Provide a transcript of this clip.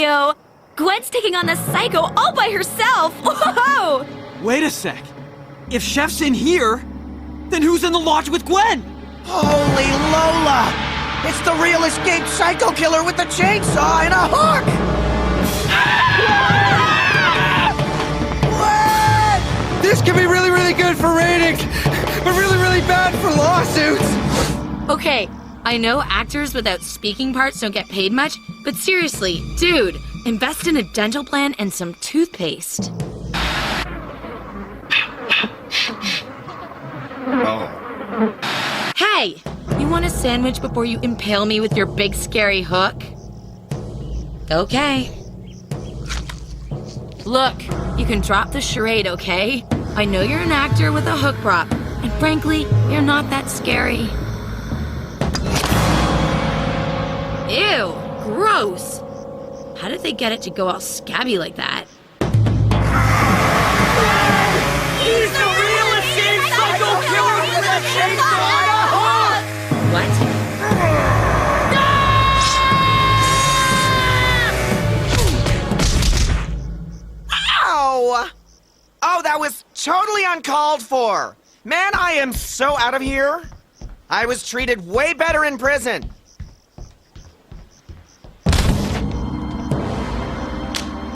Leo! Gwen's taking on the Psycho all by herself! Whoa! Wait a sec. If Chef's in here, then who's in the lodge with Gwen? Holy Lola! It's the real escaped psycho killer with the chainsaw and a hook! What? This could be really, really good for ratings, but really, really bad for lawsuits. Okay, I know actors without speaking parts don't get paid much, but seriously, dude, invest in a dental plan and some toothpaste. Hey, you want a sandwich before you impale me with your big scary hook? Okay. Look, you can drop the charade, okay? I know you're an actor with a hook prop, and frankly, you're not that scary. Ew, gross. How did they get it to go all scabby like that? He's the real escaped psycho killer with a chainsaw and a hook! What? Ow! Oh, that was totally uncalled for. Man, I am so out of here. I was treated way better in prison.